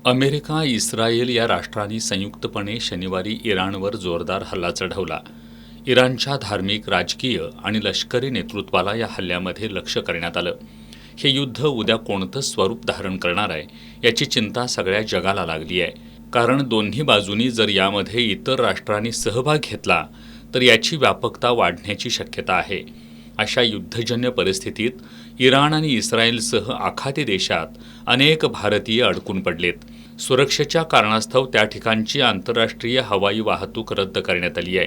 America, Israel या राष्ट्रांनी संयुक्तपणे शनिवारी इराणवर जोरदार हल्ला चढवला. इराणच्या धार्मिक, राजकीय आणि लष्करी नेतृत्वाला या हल्ल्यामध्ये लक्ष्य करण्यात आलं. हे युद्ध उद्या कोणतं स्वरूप धारण करणार आहे याची चिंता सगळ्या जगाला लागली आहे. कारण दोन्ही बाजूंनी जर यामध्ये इतर राष्ट्रांनी सहभाग घेतला तर याची व्यापकता वाढण्याची शक्यता आहे. अशा युद्धजन्य परिस्थितीत इराण आणि इस्रायलसह आखाती देशात अनेक भारतीय अडकून पडलेत. सुरक्षेच्या कारणास्तव त्या ठिकाणची आंतरराष्ट्रीय हवाई वाहतूक रद्द करण्यात आली आहे.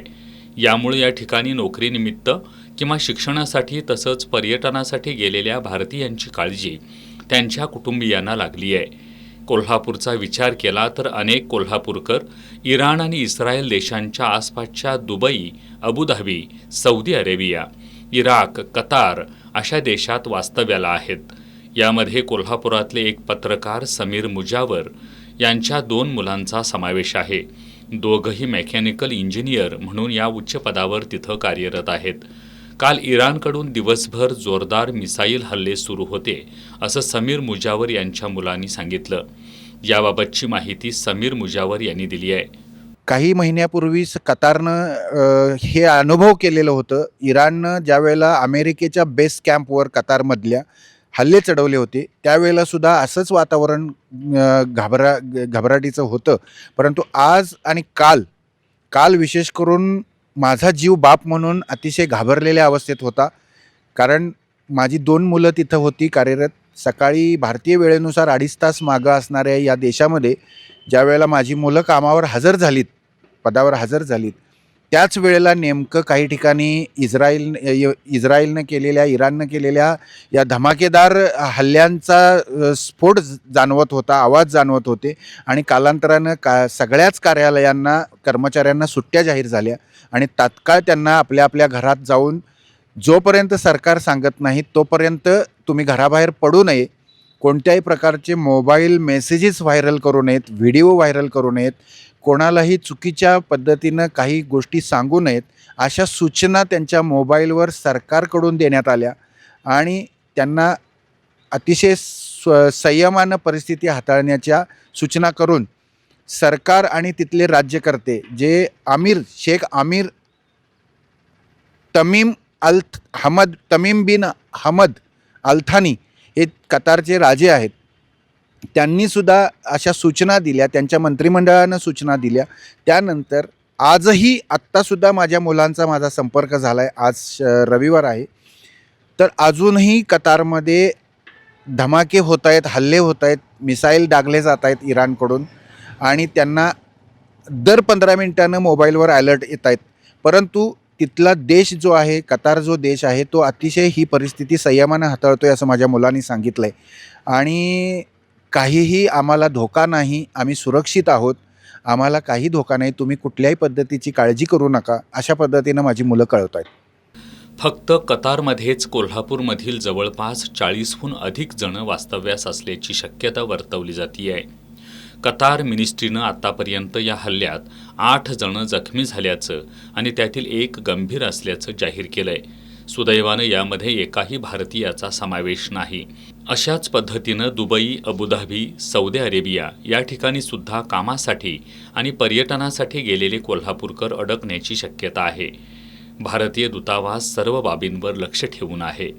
यामुळे या ठिकाणी नोकरीनिमित्त किंवा शिक्षणासाठी तसंच पर्यटनासाठी गेलेल्या भारतीयांची काळजी त्यांच्या कुटुंबियांना लागली आहे. कोल्हापूरचा विचार केला तर अनेक कोल्हापूरकर इराण आणि इस्रायल देशांच्या आसपासच्या Dubai, Abu Dhabi, Saudi Arabia, Iraq, Qatar अशा देशात वास्तव्याला आहेत. यामध्ये कोल्हापुरातले एक पत्रकार समीर मुजावर यांच्या 2 मुलांचा समावेश आहे. दोघंही मेकॅनिकल इंजिनियर म्हणून या उच्च पदावर तिथं कार्यरत आहेत. काल इराणकडून दिवसभर जोरदार मिसाईल हल्ले सुरू होते असं समीर मुजावर यांच्या मुलांनी सांगितलं. याबाबतची माहिती समीर मुजावर यांनी दिली आहे. काही महिन्यापूर्वीच कतारनं हे अनुभव केलेलं होतं. इराणनं ज्यावेळेला अमेरिकेच्या बेस कॅम्पवर कतारमधल्या हल्ले चढवले होते त्यावेळेला सुद्धा असंच वातावरण घबराटीचं होतं. परंतु आज आणि काल विशेष करून माझा जीव बाप म्हणून अतिशय घाबरलेल्या अवस्थेत होता. कारण माझी 2 मुलं तिथं होती कार्यरत. सकाळी भारतीय वेळेनुसार 2.5 तास मागं असणाऱ्या या देशामध्ये ज्यावेळेला माझी मुलं कामावर पदावर हजर झालीत त्याच वेळेला नेमकं काही ठिकाणी इस्रायलनं केलेल्या, इराणनं केलेल्या या धमाकेदार हल्ल्यांचा स्फोट जाणवत होता, आवाज जाणवत होते. आणि कालांतरानं सगळ्याच कार्यालयांना, कर्मचाऱ्यांना सुट्ट्या जाहीर झाल्या आणि तात्काळ त्यांना आपल्या आपल्या घरात जाऊन जोपर्यंत सरकार सांगत नाही तोपर्यंत तुम्ही घराबाहेर पडू नये, कोणत्याही प्रकारचे मोबाईल मेसेजेस व्हायरल करू नयेत, व्हिडिओ व्हायरल करू नयेत, कोणालाही चुकीच्या पद्धतीनं काही गोष्टी सांगू नयेत, अशा सूचना त्यांच्या मोबाईलवर सरकारकडून देण्यात आल्या. आणि त्यांना अतिशय संयमानं परिस्थिती हाताळण्याच्या सूचना करून सरकार आणि तिथले राज्यकर्ते जे शेख आमिर तमीम बिन हमद अल थानी हे कतारचे राजे आहेत, त्यांनीसुद्धा अशा सूचना दिल्या, त्यांच्या मंत्रिमंडळानं सूचना दिल्या. त्यानंतर आजही आत्तासुद्धा माझ्या मुलांचा माझा संपर्क झाला आहे. आज रविवार आहे, तर अजूनही कतारमध्ये धमाके होत आहेत, हल्ले होत आहेत, मिसाईल डागले जात आहेत इराणकडून आणि त्यांना दर 15 मिनिटानं मोबाईलवर अलर्ट येत आहेत. परंतु तिथला देश जो आहे, कतार जो देश आहे, तो अतिशय ही परिस्थिती संयमानं हाताळतो आहे असं माझ्या मुलांनी सांगितलं आहे. आणि काहीही आम्हाला धोका नाही, आम्ही सुरक्षित आहोत, आम्हाला काही धोका नाही, तुम्ही कुठल्याही पद्धतीची काळजी करू नका, अशा पद्धतीनं माझी मुलं कळवत आहेत. फक्त कतारमध्येच कोल्हापूरमधील जवळपास 40हून अधिक जण वास्तव्यास असल्याची शक्यता वर्तवली जाते आहे. कतार मिनिस्ट्रीनं आतापर्यंत या हल्ल्यात 8 जण जखमी झाल्याचं आणि त्यातील 1 गंभीर असल्याचं जाहीर केलं आहे. सुदैवानं यामध्ये एकाही भारतीयाचा समावेश नाही. अशाच पद्धतीनं दुबई, अबुधाबी, सौदी अरेबिया या ठिकाणी सुद्धा कामासाठी आणि पर्यटनासाठी गेलेले कोल्हापूरकर अडकण्याची शक्यता आहे. भारतीय दूतावास सर्व बाबींवर लक्ष ठेवून आहे.